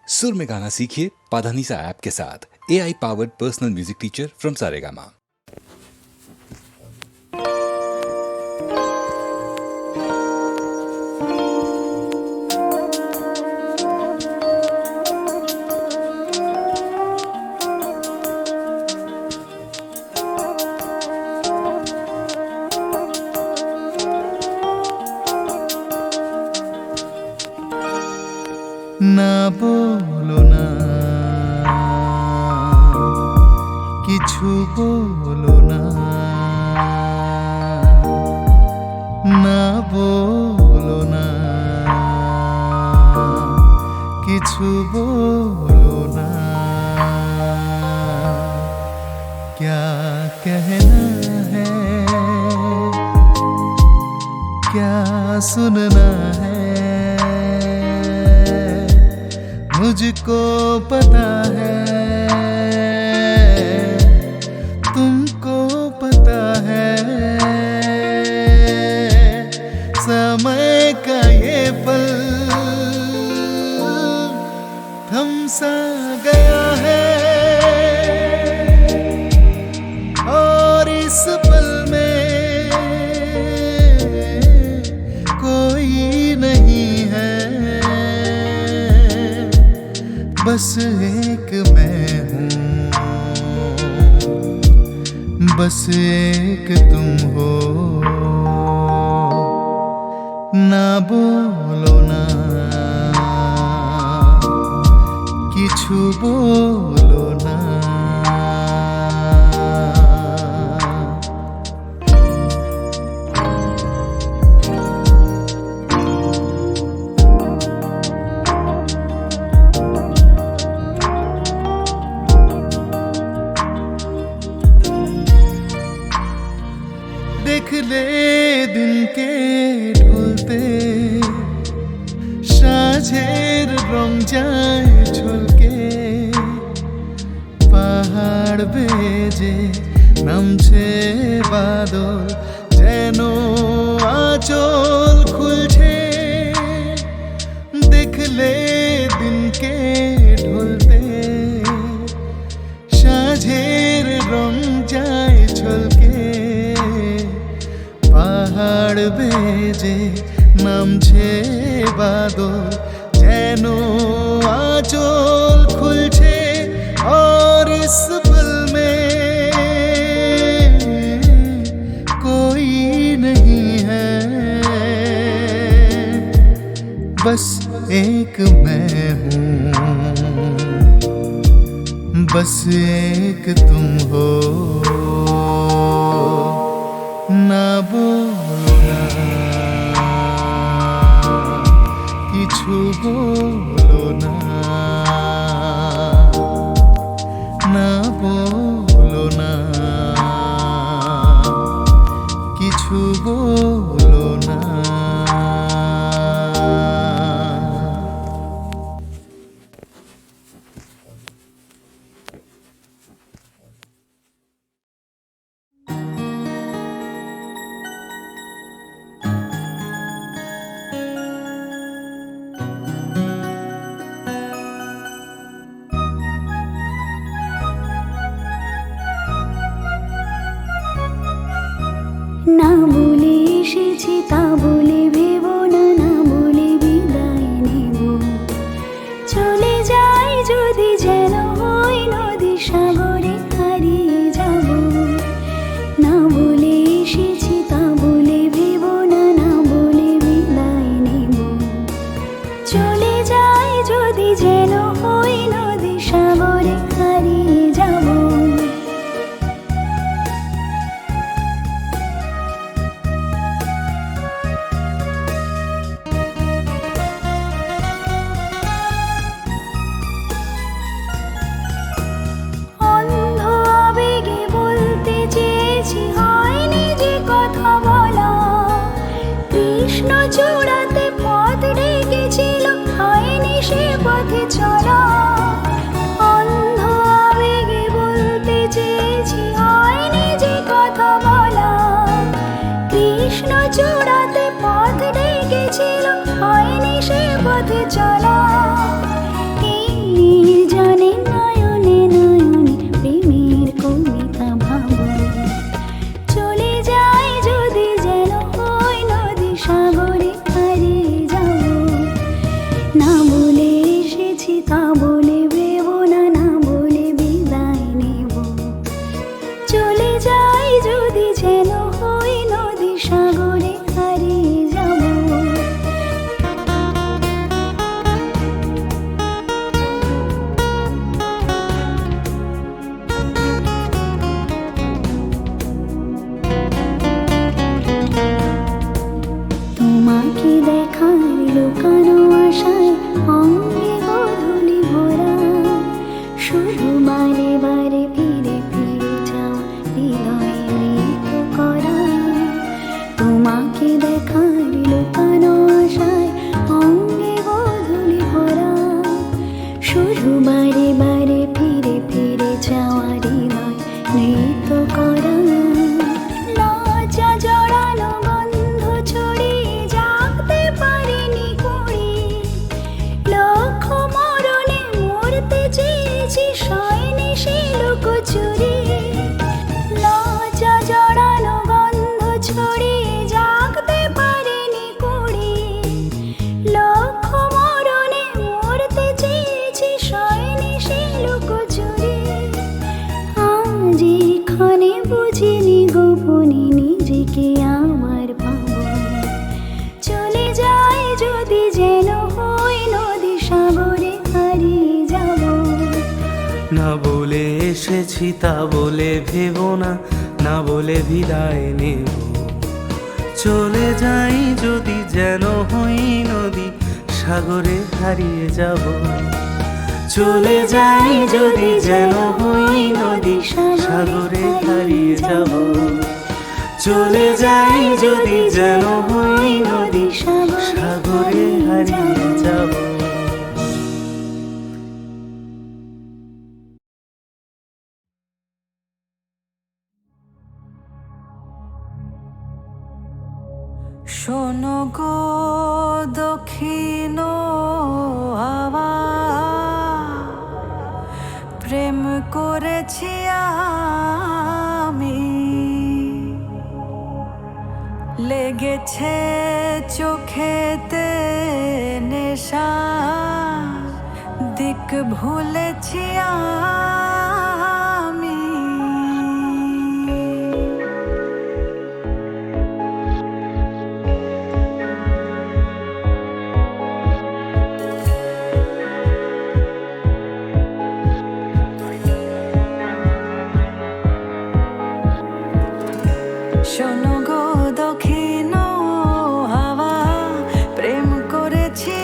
सुर में गाना सीखिए पाधानीसा ऐप के साथ। AI powered personal music teacher from Saregama. না বলো না কিছু বলো না, না বলো না কিছু বলো না। क्या कहना है, क्या सुनना है, मुझको पता है, तुमको पता है। समय का ये पल थम सा गया है, और इस पल में कोई नहीं है, बस एक मैं हूँ, बस एक तुम हो। ना बोलो ना किछु बोलो ना। देख ले दिन के ঢুলতে, সাঁঝের রং যায় ঝলকে, পাহাড় বেজে নামছে বাদল, যেন আঁচল খুলছে। দেখলে দিনকে ঢুলতে, সাঁঝের রং যায় ঝলকে, পাহাড় বেজে নামছে বাদল, যেন আঁচল খুলছে। और इस पल में कोई नहीं है, बस एक मैं हूँ, बस एक तुम हो। ना बोलो ना किछु बोलो ना, ना बोलो ना किछु बोलो ना। না বলে এসেছি তা বলে ভেবো না, না বলে বিদায় নেব। চলে যাই যদি যেন হই নদী সাগরে হারিয়ে যাব। না বলে এসেছি তা বলে ভেবো না, না বলে বিদায় নেব। চলে যাই যদি যেন হই নদী সাগরে হারিয়ে যাব। শুধু বারে বারে ফিরে ফিরে যাওয়া হৃদয় নৃত্য করা লজ্জা জড়ানো গন্ধ ছড়িয়ে জাগতে পারিনি কুড়ি লক্ষ মরণে মরতে চেয়েছি শয়নি সে লুকোচুরি লজ্জা জড়ানো গন্ধ ছড়িয়ে জাগতে পারিনি কুড়ি লক্ষ মরণে মরতে চেয়েছি শয়নি সে লুকোচুরি আজ এখানে বুঝিনি গোপনে নিজেকে আমার পাবো চলে যাই যদি যেন হই নদী সাগরে হারিয়ে যাব না বলে এসেছি তা বলে ভেবো না, না বলে বিদায় নেব। চলে যাই যদি যেন হই নদী সাগরে হারিয়ে যাব। চলে যাই যদি যেন হই নদী সাগরে হারিয়ে যাব। চলে যাই যদি যেন হই নদী সাগরে হারিয়ে যাব। শোনো গো দক্ষিণ হাওয়া প্রেম করেছি আমি লেগেছে চোখেতে নেশা দিক ভুলেছি আমি শোনো গো দক্ষিণ হাওয়া প্রেম করেছি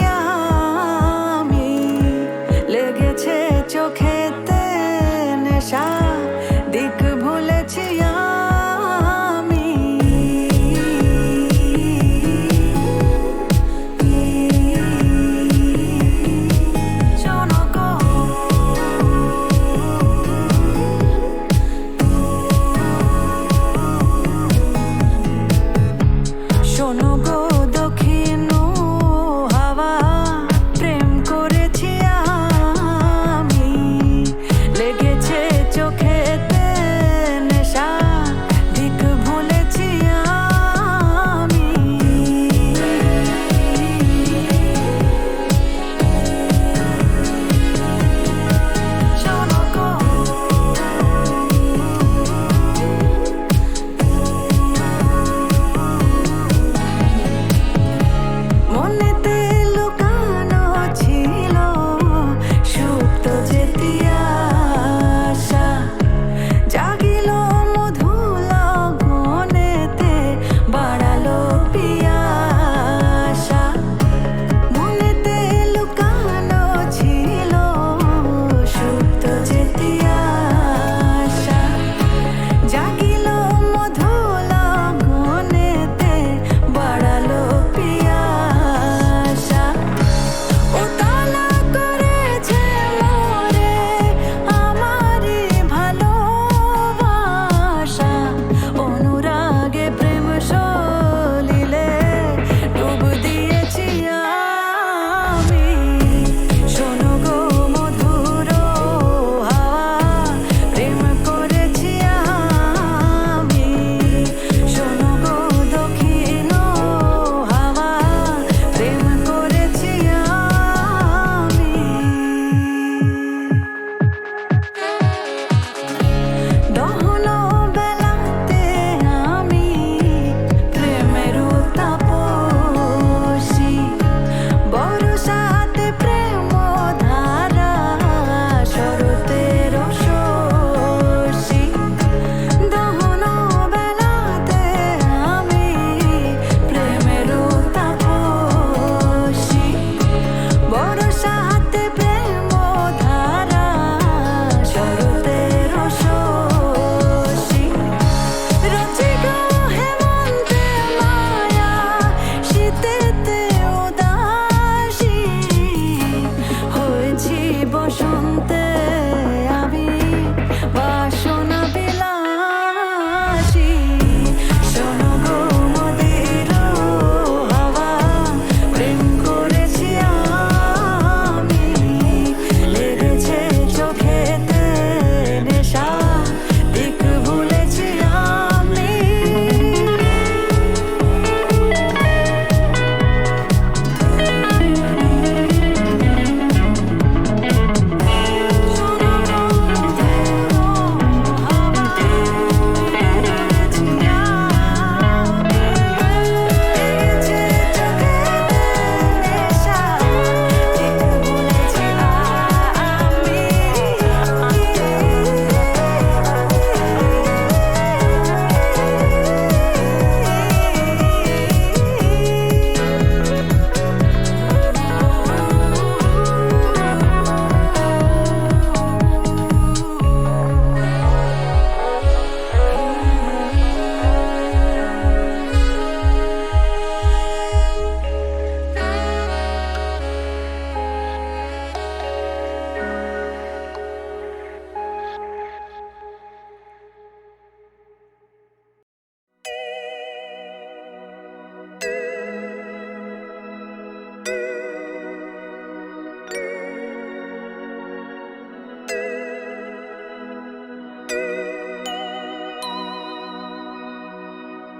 আমি লেগেছে চোখেতে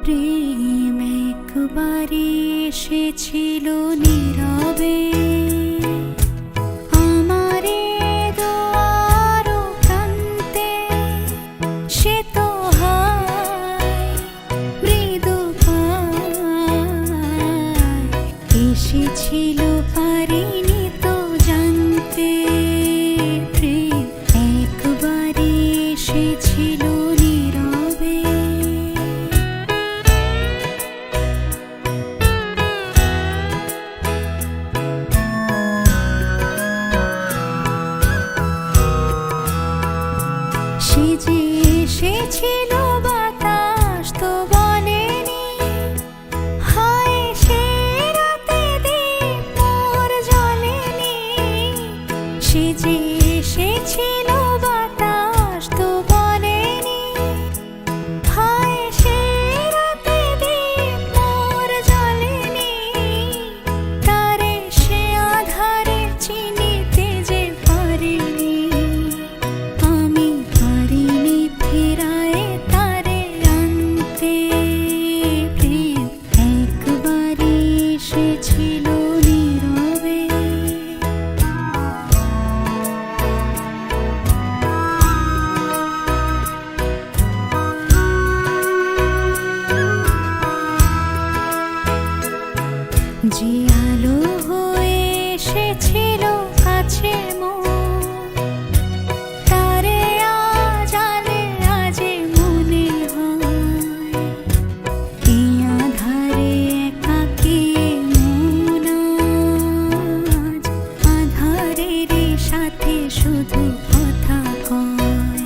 প্রেম একবারে এসেছিল নীরবে আমারে দুয়ার প্রান্তে, সে তো হয় মৃদু পায়, এসেছিল পারিনি তো জানতে, প্রেম একবারে এসেছিল নীরবে। সে যে এসেছিল বাতাস তো বলেনি, হায় সে রাতে দীপ মোর জ্বলেনি। সে যে এসেছিল বাতাস তো বলেনি, হায় সে রাতে দীপ মোর জ্বলেনি। তারে সে আধারে চিনিতে যে পারিনি, আমি পারিনি ফেরায় তারে আনতে, প্রেম একবারে এসেছিল নীরবে। যে আলো হয়ে এসেছিল কাছে মোর, তারে আজ আলে আজে মনে হয়। এই আধারে একাকী মন আজ, আধারের সাথে শুধু কথা কয়।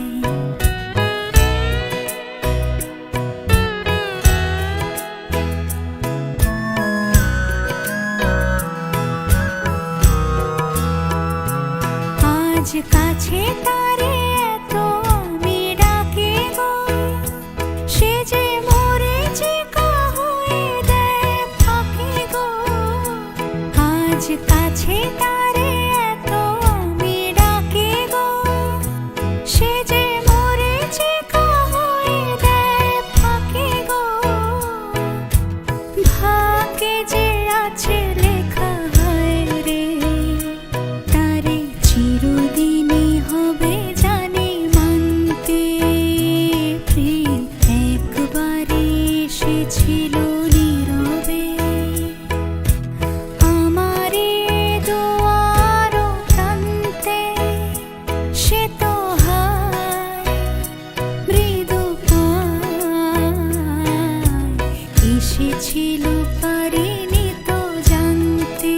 আজ কাছে তারে এত আমি ডাকি গো, সে যে মোরে চিকা হয়ে দেয় ফাঁকি গো। আজ কাছে তারে এত আমি ডাকি গো, সে যে মোরে চিকা হয়ে দেয় ফাঁকি গো। ভাগ্যে যে আছে লেখা হয় রে, তারে চিরদিনই হবে জানি মানতে, প্রেম একবারে এসেছিল নীরবে আমারে দুয়ার প্রান্তে, সে তো হয় মৃদু পায়, এসেছিল পারিনি তো জানতে,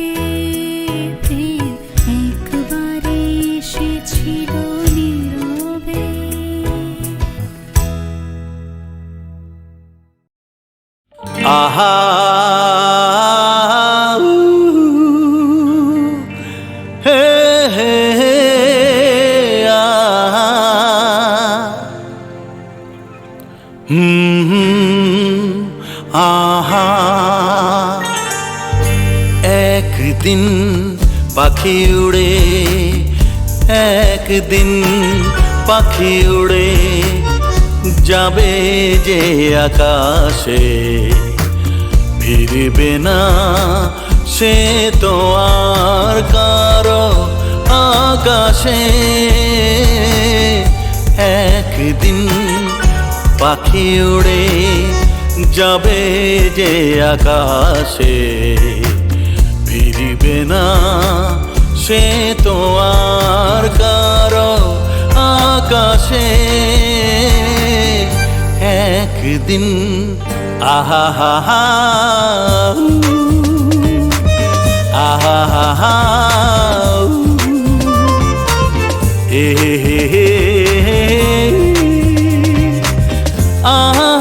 প্রেম একবারে এসেছিল নীরবে। আহা হে হে হে আহা আহা। একদিন পাখি উড়ে, একদিন পাখি উড়ে যাবে যে আকাশে, ফিরবে না সে তো আর কারো আকাশে। একদিন পাখি উড়ে যাবে যে আকাশে, ফিরবে না সে তো আর কারো আকাশে। একদিন আহা হা হা আহা হা হা এ হে হে আহা।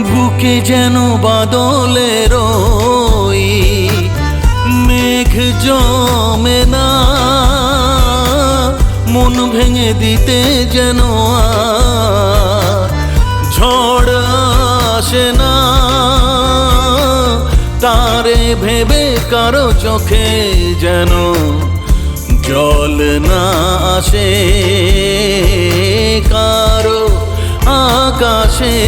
বুকে যেন বাদলের ওই মেঘ জমে না, মন ভেঙে দিতে যেন ঝড় আসে না। তারে ভেবে কারো চোখে যেন জল না আসে কারো आकाशे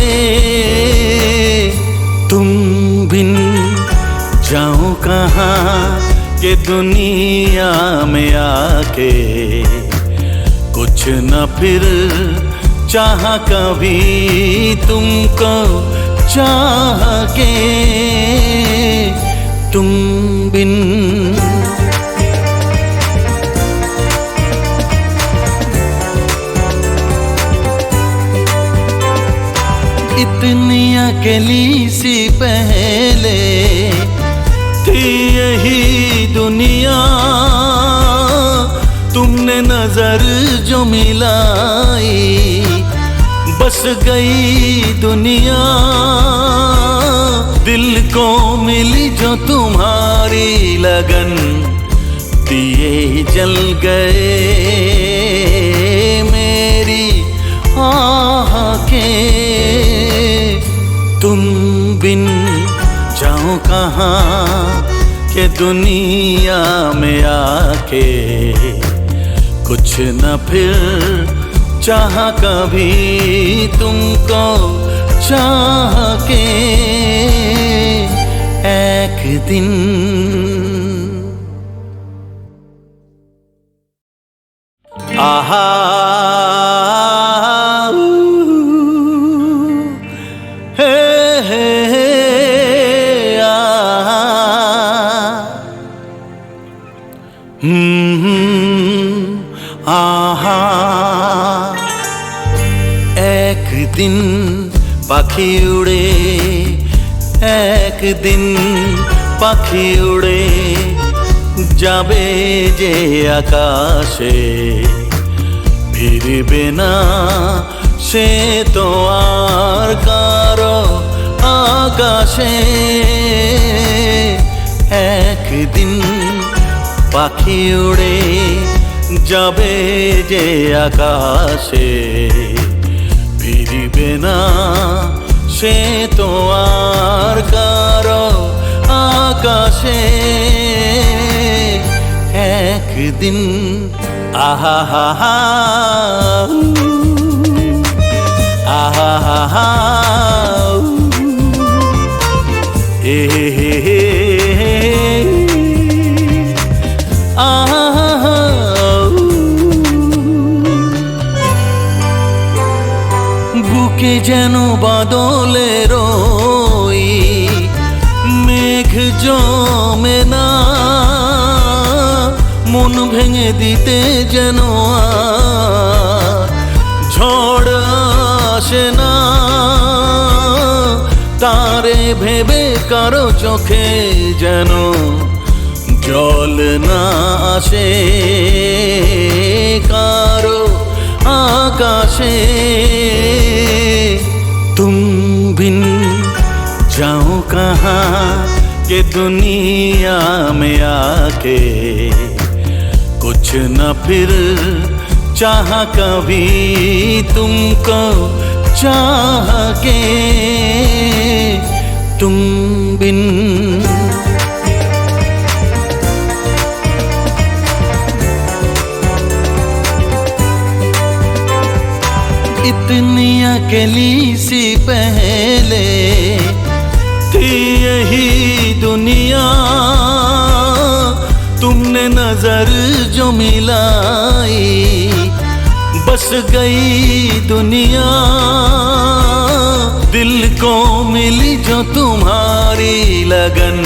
तुम बिन जाओ कहाँ के दुनिया में आके कुछ न फिर चाहा कभी तुमको चाह के तुम बिन इतनी अकेली सी पहले थी यही दुनिया तुमने नजर जो मिलाई बस गई दुनिया दिल को मिली जो तुम्हारी लगन दिए जल गए मेरी आह के तुम बिन जाओ कहाँ के दुनिया में आके कुछ न फिर चाह कभी तुमको चाह के एक दिन आहा आहा एक दिन पाखी उड़े एक दिन पाखी उड़े जाबे जे आकाशे फिरबे ना से तो आर कारो आकाशे एक दिन पाखी उड़े जाबे जे आकाशे फिरबे ना से तो आर कारो आकाशे एक दिन आहा हा हा आहा हा हा हे हे हे বুকে যেন বাদলে রই মেঘ জমে না মন ভেঙে দিতে যেন ঝড় আসে না তারে ভেবে কারো চোখে যেন জল না আসে কারো आकाशे तुम बिन जाओ कहाँ के दुनिया में आके कुछ न फिर चाह कभी तुमको चाह के तुम बिन इतनी अकेली सी पहले थी यही दुनिया तुमने नजर जो मिलाई बस गई दुनिया दिल को मिली जो तुम्हारी लगन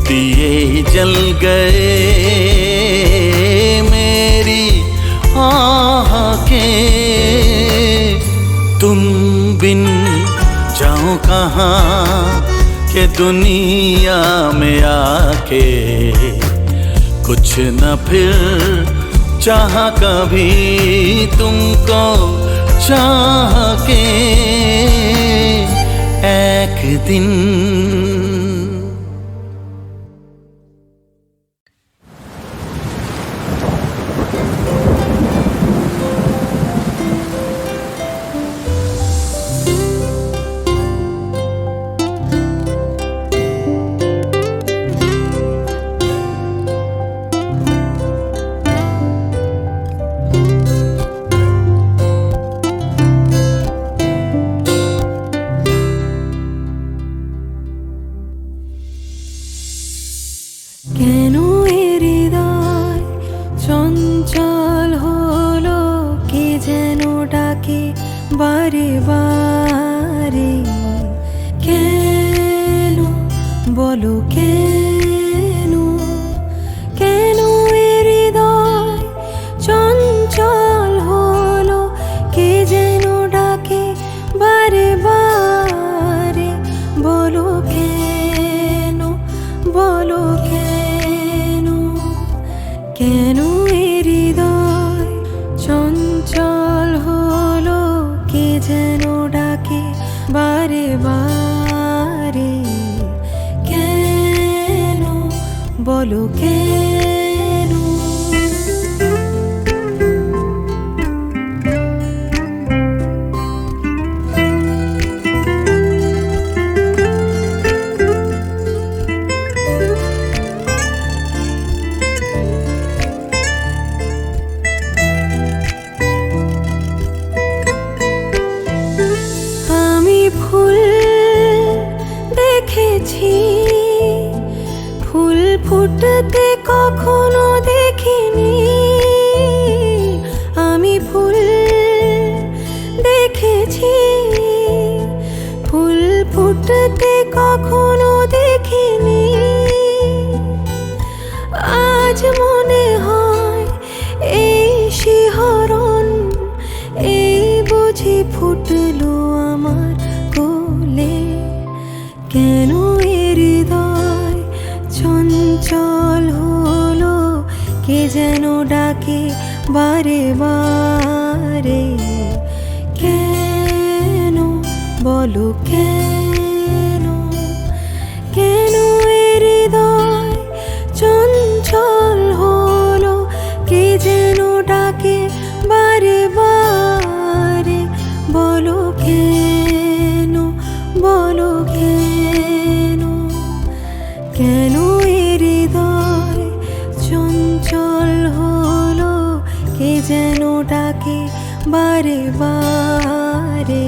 दिए जल गए मेरी आह के तुम बिन जाओ कहाँ के दुनिया में आके कुछ न फिर चाह कभी तुमको चाह के एक दिन কেন এ হৃদয় চঞ্চল হলো, কে যেন ডাকে বারে বারে। কেন বলো কেন, কেন এ হৃদয় চঞ্চল হলো, কে যেন ডাকে বারে বারে। বলো কেন, বলো কেন, কেন এ হৃদয় চঞ্চল হলো, কে যেন ডাকে বারে বারে। কেন বলো কেন। আমি ফুল দেখেছি, ফুল ফুটতে কখনো দেখিনি। আমি ফুল দেখেছি, ফুল ফুটতে কখনো দেখিনি। আজ মনে হয় এই শিহরণ, এই বুঝি ফুটলো আমার কোলে। কেন এ হৃদয় চঞ্চল হলো, কে যেন ডাকে বারে বারে। কেন বলো কেন, কেন এ হৃদয় চঞ্চল হলো, কে যেন ডাকে বারে বারে। বলো কেন, বলো কেন, কেন এ হৃদয় চঞ্চল হলো, কে যেন ডাকে বারে বারে।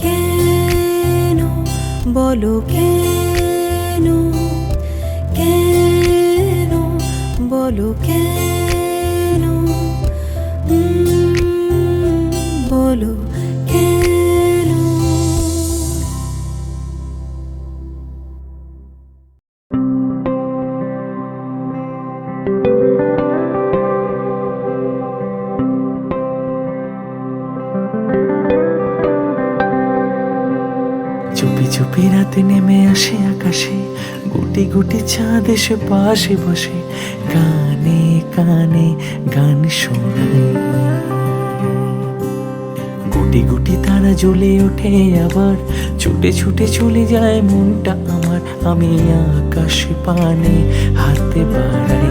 কেন বলো কেন, কেন বলো কেন, বলো কেন। চুপি চুপি রাতে নেমে আসে আকাশে, গুটি গুটি চাঁদ এসে পাশে বসে কানে কানে গান শোনায়। গুটি গুটি তারা জ্বলে ওঠে আবার, ছুটে ছুটে চলে যায় মনটা আমার। আমি আকাশ পানে হাতে বাড়াই,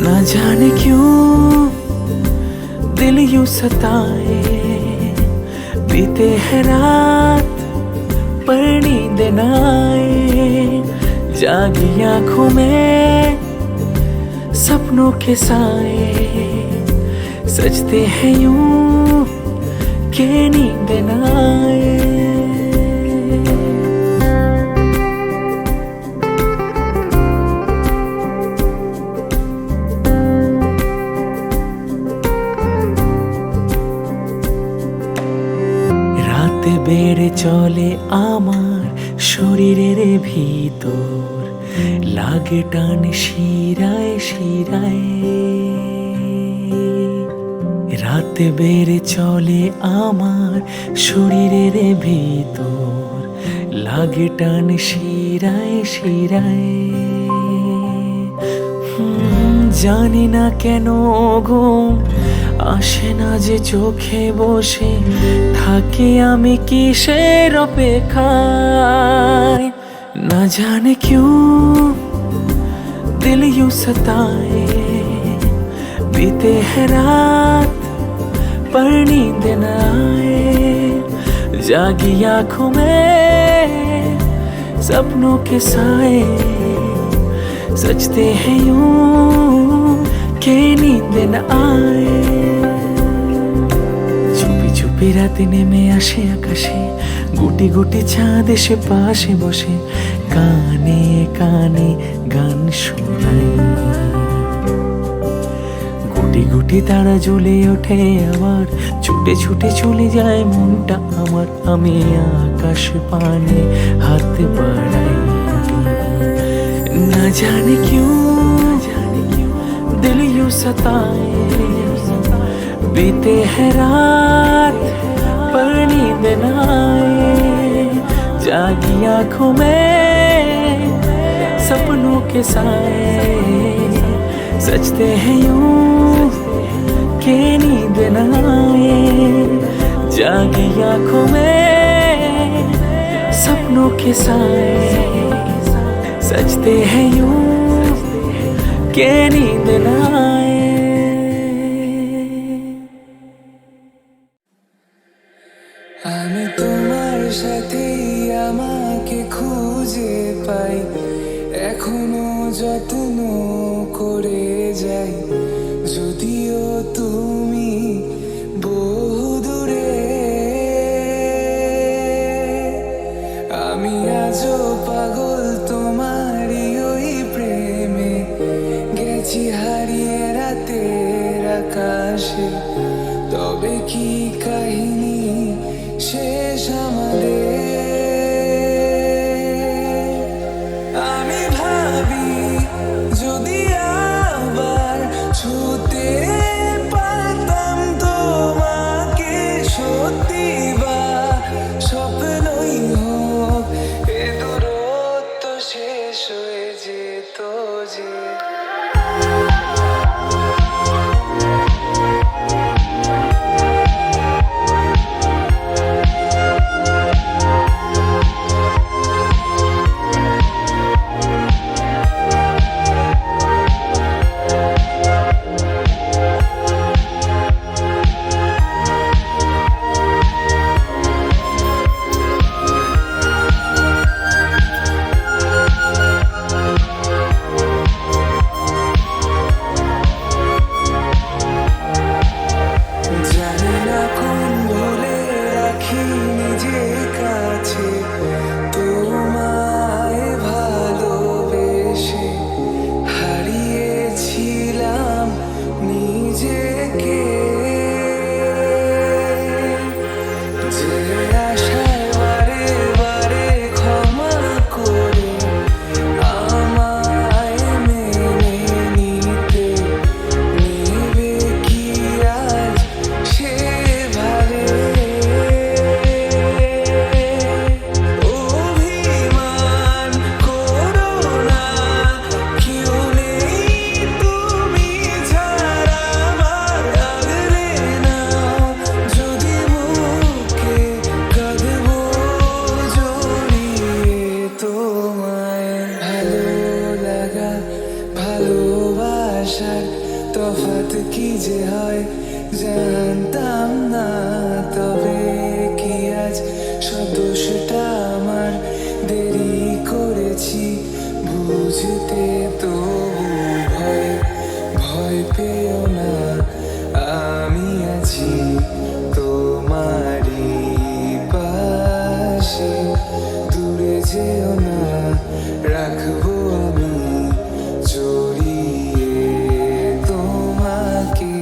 না জানে क्यों दिल यूं सताए। बीते है रात पर नींद न आए, जागी आंखों में सपनों के साए। सजते हैं यूं के नींद न आए। রাতে বেড়ে চলে আমার শরীরের ভিতর, লাগে টান শিরায় শিরায়। রাতে বেড়ে চলে আমার শরীরের ভিতর, লাগে টান শিরায় শিরায়। জানি না কেন ঘুম আসে না যে চোখে বসে থাকি আমি কিসের অপেক্ষায়। না জানে क्यों दिल यूं सताए। बीते है रात पर नींद न आए, जागी आंखों में सपनों के साए। सजते हैं यूं के नींद न आए। চুপি চুপি রাতে নেমে আসে আকাশে, গুটি গুটি চাঁদ এসে পাশে বসে কানে কানে গান শোনাই। গুটি গুটি তারা জ্বলে ওঠে আবার, ছুটে ছুটে চলে যায় মনটা আমার, আমি আকাশ পানে হাত বাড়াই। না জানে क्यों दिल यूं सताए, बीते है रात पर नींद न आए, जागी आंखों में सपनों के साए, सजते हैं यूं के नींद न आए, जागी आंखों में सपनों के साए, सजते हैं यूं के नींद न आए। আমি তোমার সাথে আমাকে খুঁজে পাই, এখনো যত্ন করে যাই, যদিও তুমি বহু দূরে। আমি আজও পাগল তোমারই ওই প্রেমে, গেছি হারিয়ে রাতের আকাশে। তবে কি কাহিনী শেষ আমাদের? আমি ভাবি যদি আবার ছুতে পারতাম তোমাকে, সত্যি বা স্বপ্নই হোক, এ দূরত্ব শেষ হয়ে যেত যে। জানি না কোন ভুলে রাখি নিজের কাছে, তোমায় ভালোবেসে হারিয়েছিলাম নিজেকে। যে আশায় বারে বারে ক্ষমা করে আমায় মেনে নিতে, নেবে কি আজ সেভাবে? অভিমান করো না, কেউ নেই তুমি ছাড়া আমার, আগলে নাও যদি বুকে, কাঁদবো জড়িয়ে তোমায়। ভালো লাগা ভালোবাসার তফাৎ কি যে হয় জানতাম না, তবে কি আজ সব দোষটা আমার? দেরি করেছি বুঝতে, তবু ভয় ভয় পেও না, আমি আছি তোমারই পাশে। দূরে যেও না, রাখবো আমি জড়িয়ে তোমাকে।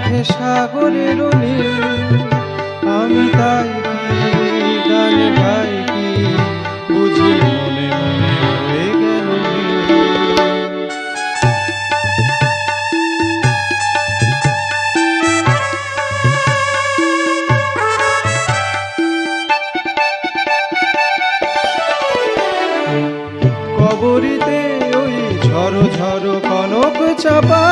চোখে সাগরের নীল, আমি তাই কি গান গাই কি বুঝি মনে মনে হয়ে গেল নীল। কবরীতে ওই ঝড়ো ঝড়ো কনক চাপা,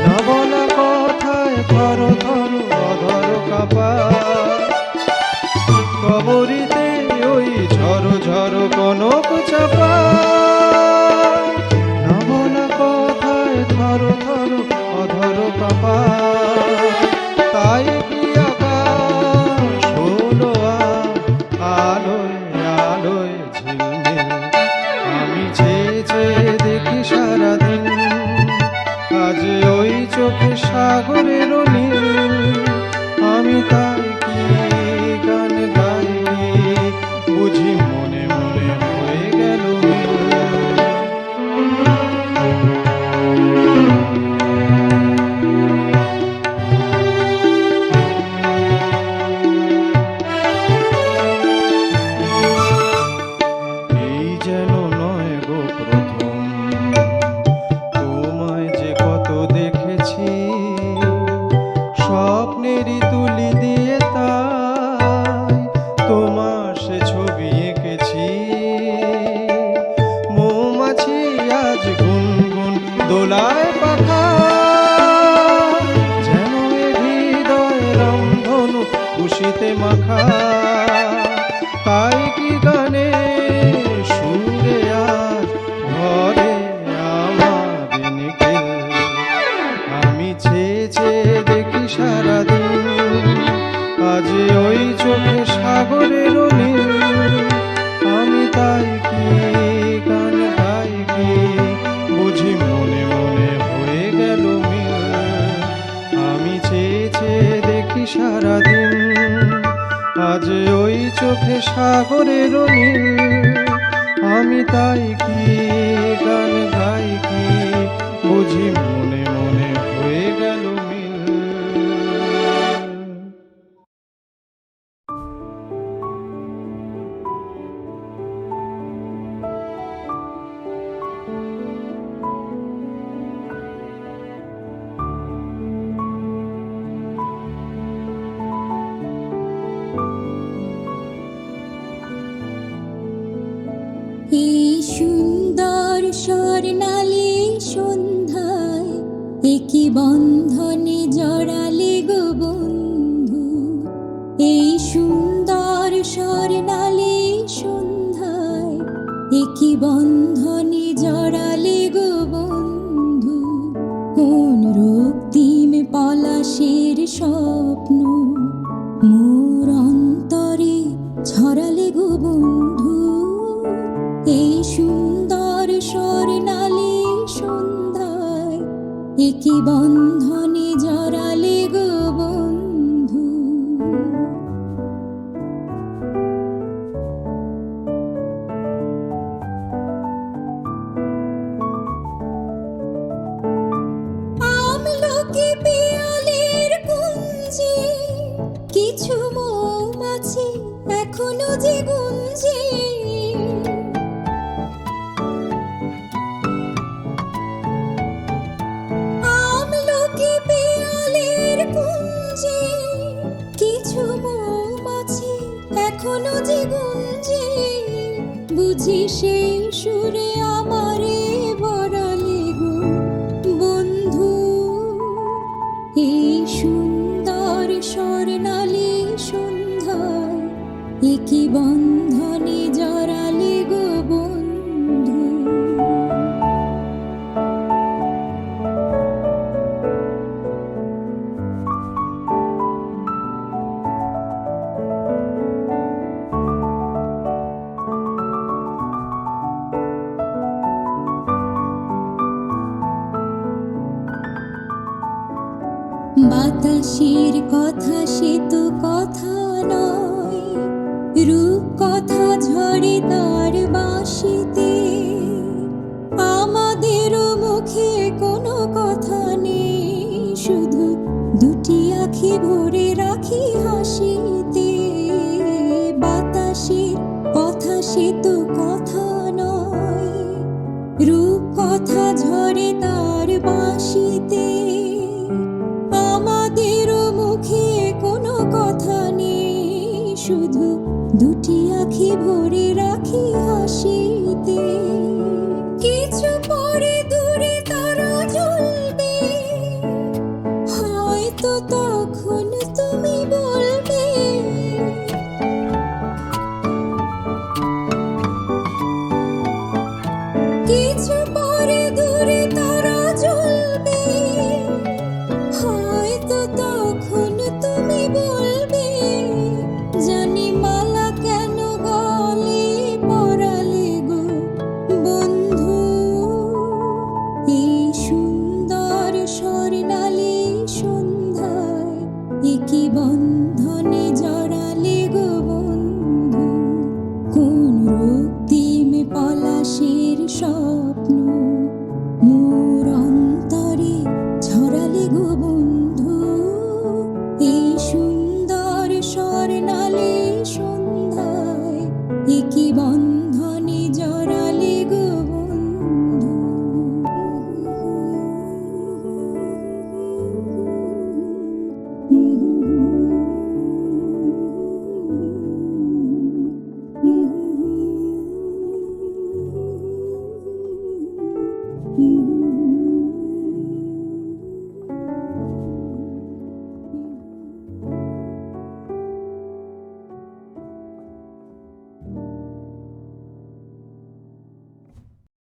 না বলা কথায় থর থর অধর কাপা। কবরীতে ওই ঝড়ো ঝড়ো কনক চাপা, না বলা কথায় থর থর অধর কাপা। তাই কি আকাশ হলো আলোয় আলোয় ঝিলমিল, আমি চেয়ে চেয়ে দেখি সারাদিন, আজ ওই চোখে সাগরের নীল, আমি তাই কি গান গাই কি বুঝি মনে মনে হয়ে গেল নীল। এই যেন নয় গো প্রথম তোমায় যে কত দেখেছি, স্বপ্নেরই তুলি দিয়ে তাই তোমার সে ছবি এঁকেছি। মৌমাছি আজ গুনগুন দোলায় পাখা, যেন এ হৃদয় রংধনু খুশিতে মাখা। তাই কি গানে সুরে আজ ঘরে আমার নিখিল, আমি চেয়ে চেয়ে দেখি সারাদিন, আজ ওই চোখে সাগরের নীল, আমি তাই কি গান গাই কি বুঝি মনে মনে হয়ে গেল মিল। আমি চেয়ে চেয়ে দেখি সারাদিন, আজ ওই চোখে সাগরের নীল, আমি তাই কি গান গাই কি বুঝি মনে মনে হয়ে গেল মিল। এই সুন্দর স্বর্ণালী সন্ধ্যায় একই বন্ধনে জড়ালে গো বন্ধু। এই সুন্দর স্বর্ণালী সন্ধ্যায় একই বন্ধনে জড়ালে গো বন্ধু। কোন রক্তিম পলাশের স্বপ্ন মোর অন্তরে ছড়ালে গো বন্ধু। এই সুন্দর স্বর্ণালী সন্ধ্যায় একই বন্ধনে জড়ালে গো বন্ধু। আমলকি পিয়ালের কুঞ্জে কিছু মৌমাছি এখনো যে গুঞ্জে। আমলকি পিয়ালের কুঞ্জে কিছু মৌমাছি এখনো যে গুঞ্জে। বুঝি সেই সুরে আমারে বড়ালে গো বন্ধু। এই সুন্দর স্বর্ণালী সন্ধ্যায় একই বন্ধনে জড়ালে গো বন্ধু। বাতাসের কথা সে তো কথা নয়, রূপ কথা ঝরে তার বাঁশিতে। আমাদেরও মুখে কোনো কথা নেই, আঁখি ভরে রাখি হাসিতে, বাতাসের কথা সে তো কথা নয়, রূপ কথা ঝরে তার বাঁশিতে। আমাদেরও মুখে কোনো কথা নেই, শুধু দুটি আঁখি ভরে রাখি হাসিতে। কিছু পরে দূরে তারা জ্বলবে, হয়তো তখন তুমি বলবে কিছু পরে দূরে তারা জ্বলবে, হয়তো